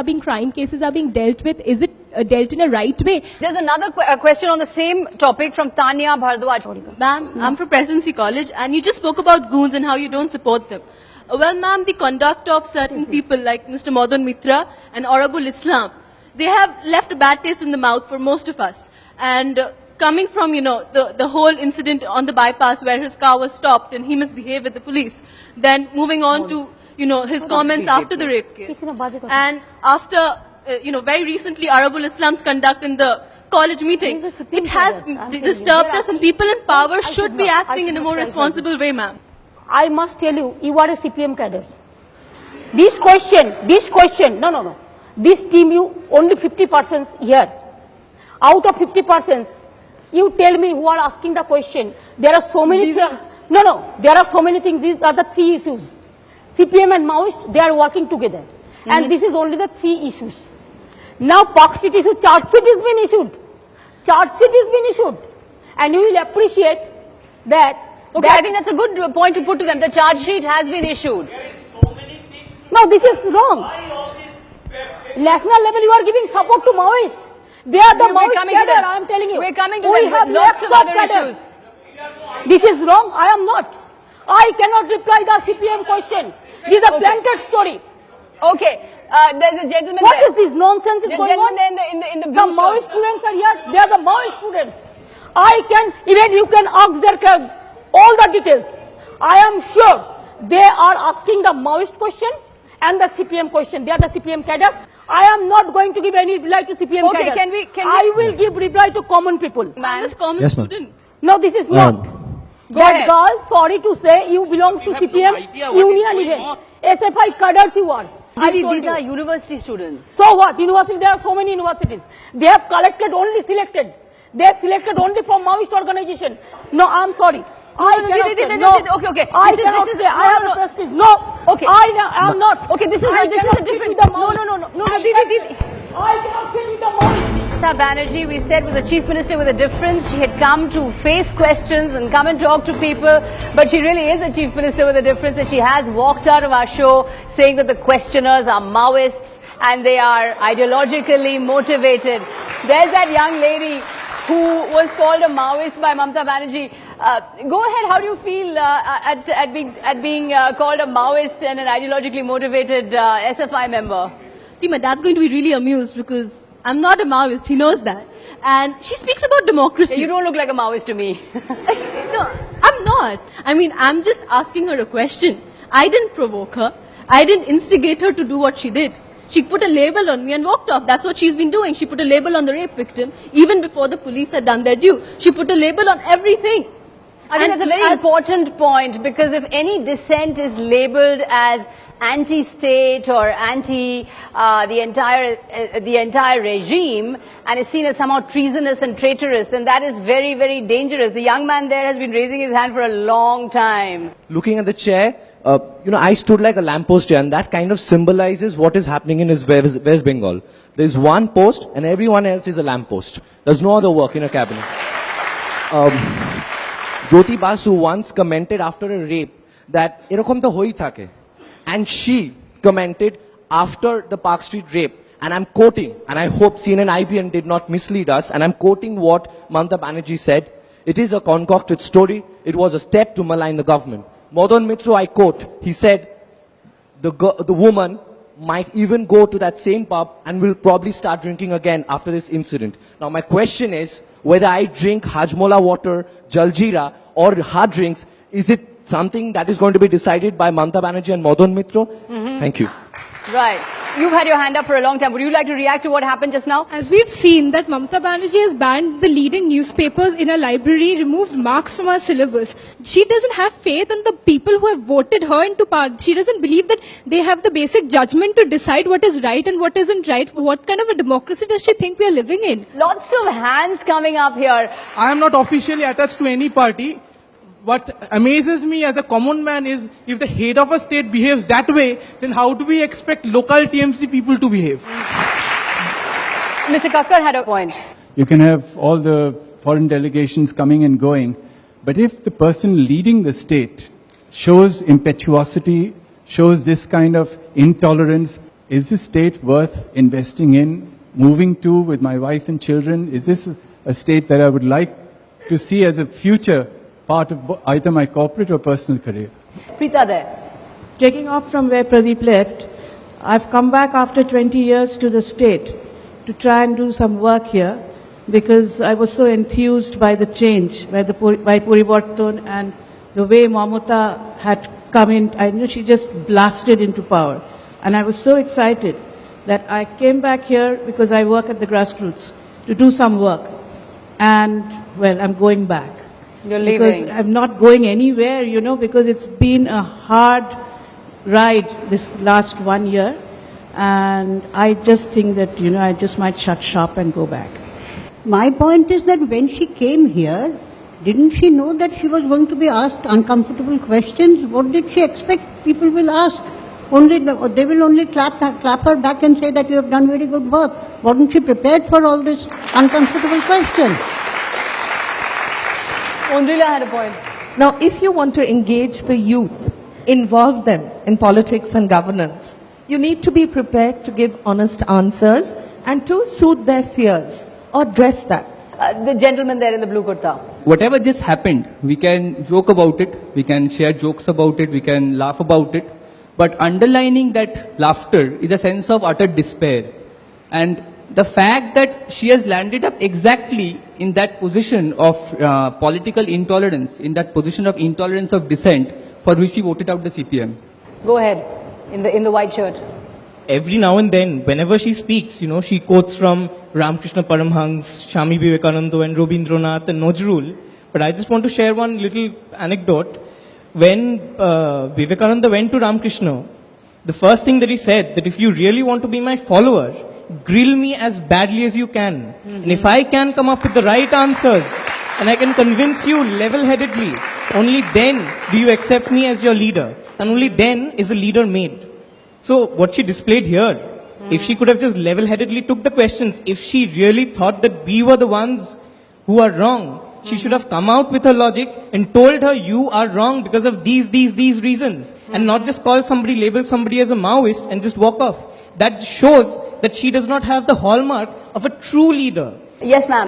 being crime cases are being dealt with, is it dealt in a right way? There's another question on the same topic from Tanya Bhardwaj. Ma'am, I'm from Presidency College and you just spoke about goons and how you don't support them. Well, ma'am, the conduct of certain people like Mr. Madan Mitra and Aurabul Islam, they have left a bad taste in the mouth for most of us. And coming from, the whole incident on the bypass where his car was stopped and he misbehaved with the police, then moving on to, his comments after the rape case. And after, very recently, Aurabul Islam's conduct in the college meeting, it has disturbed us, and people in power should be acting in a more responsible way, ma'am. I must tell you, you are a CPM cadre. This question, no. This team, you only 50% here. Out of 50%, you tell me who are asking the question. There are so many things. No, there are so many things. These are the three issues. CPM and Maoist, they are working together. And this is only the three issues. Now, Park Street issue, charge sheet has been issued. Charge sheet has been issued. And you will appreciate that. Okay, I think that's a good point to put to them. The charge sheet has been issued. There is so many things to No, this is wrong. Why all this National level, you are giving support to Maoist. They are the Maoist cadre, I am telling you. We're coming to we them have with lots of other cadres. issues. This is wrong. I am not. I cannot reply the CPM question. This is a blanket story. Okay, there's a gentleman What there. is this nonsense is The going on? gentleman there in the The blue Maoist shirt. students are here. They are the Maoist students. Even you can ask their all the details. I am sure they are asking the Maoist question and the CPM question. They are the CPM cadres. I am not going to give any reply to CPM Okay, cadres. can we- I will give reply to common people. Man. This common Yes, ma'am. student. No, this is not. Go That ahead. girl, sorry to say, you belong to have no CPM idea what is union going even. on. SFI cadres you are. I Didi, told these you. are university students. So what? University, there are so many universities. They have collected only selected. They selected only from Maoist organization. No, I'm sorry. I no, cannot Didi, say. Didi, No, Didi, okay. I This is- cannot this is- say. I no, have no, a prestige. No. Okay. I am not. Okay, this is I a cannot sit different. with the No, Maoist. Didi, Didi. I cannot sit with the Maoist. Mamata Banerjee, we said, was a chief minister with a difference. She had come to face questions and come and talk to people, but she really is a chief minister with a difference, and she has walked out of our show saying that the questioners are Maoists and they are ideologically motivated. There's that young lady who was called a Maoist by Mamata Banerjee. Go ahead, how do you feel at being called a Maoist and an ideologically motivated SFI member? See, my dad's going to be really amused because I'm not a Maoist, he knows that. And she speaks about democracy. You don't look like a Maoist to me. No, I'm not. I mean, I'm just asking her a question. I didn't provoke her. I didn't instigate her to do what she did. She put a label on me and walked off. That's what she's been doing. She put a label on the rape victim even before the police had done their due. She put a label on everything. I think And that's a very important point, because if any dissent is labeled as anti-state or anti the entire regime and is seen as somehow treasonous and traitorous, then that is very, very dangerous. The young man there has been raising his hand for a long time. Looking at the chair, I stood like a lamppost chair, and that kind of symbolizes what is happening in his West Bengal. There's one post and everyone else is a lamppost. There's no other work in a cabinet. Jyoti Basu once commented after a rape that erokom to hoi thake. And she commented after the Park Street rape, and I'm quoting, and I hope CNN IBN did not mislead us, and I'm quoting what Mamata Banerjee said. It is a concocted story. It was a step to malign the government. Madan Mitra, I quote, he said, the woman might even go to that same pub and will probably start drinking again after this incident. Now my question is, whether I drink Hajmola water, Jaljeera or hard drinks, is it something that is going to be decided by Mamata Banerjee and Madan Mitra? Thank you. Right. You've had your hand up for a long time. Would you like to react to what happened just now? As we've seen that Mamata Banerjee has banned the leading newspapers in a library, removed marks from our syllabus. She doesn't have faith in the people who have voted her into power. She doesn't believe that they have the basic judgment to decide what is right and what isn't right. What kind of a democracy does she think we are living in? Lots of hands coming up here. I am not officially attached to any party. What amazes me as a common man is, if the head of a state behaves that way, then how do we expect local TMC people to behave? Mr. Kakkar had a point. You can have all the foreign delegations coming and going, but if the person leading the state shows impetuosity, shows this kind of intolerance, is this state worth investing in, moving to with my wife and children? Is this a state that I would like to see as a future part of either my corporate or personal career? Preeta there. Taking off from where Pradeep left, I've come back after 20 years to the state to try and do some work here because I was so enthused by the change, by Puriborton and the way Mamata had come in. I knew she just blasted into power. And I was so excited that I came back here because I work at the grassroots to do some work. And, well, I'm going back. You're leaving. Because I'm not going anywhere, you know, because it's been a hard ride this last 1 year. And I just think that, you know, I just might shut shop and go back. My point is that when she came here, didn't she know that she was going to be asked uncomfortable questions? What did she expect people will ask? They will only clap her back and say that you have done very good work. Wasn't she prepared for all this uncomfortable questions? Undrila had a point. Now, if you want to engage the youth, involve them in politics and governance, you need to be prepared to give honest answers and to soothe their fears or dress that. The gentleman there in the blue kurta. Whatever just happened, we can joke about it, we can share jokes about it, we can laugh about it. But underlining that laughter is a sense of utter despair. And the fact that she has landed up exactly in that position of political intolerance, in that position of intolerance of dissent, for which we voted out the CPM. Go ahead, in the white shirt. Every now and then, whenever she speaks, you know, she quotes from Ramakrishna Paramhans, Swami Vivekananda and Rabindranath and Nazrul. But I just want to share one little anecdote. When Vivekananda went to Ramakrishna, the first thing that he said, that if you really want to be my follower, grill me as badly as you can. And if I can come up with the right answers, and I can convince you level-headedly, only then do you accept me as your leader. And only then is a leader made. So what she displayed here, if she could have just level-headedly took the questions, if she really thought that we were the ones who are wrong, she should have come out with her logic and told her you are wrong because of these reasons. And not just call somebody, label somebody as a Maoist and just walk off. That shows that she does not have the hallmark of a true leader. Yes, ma'am.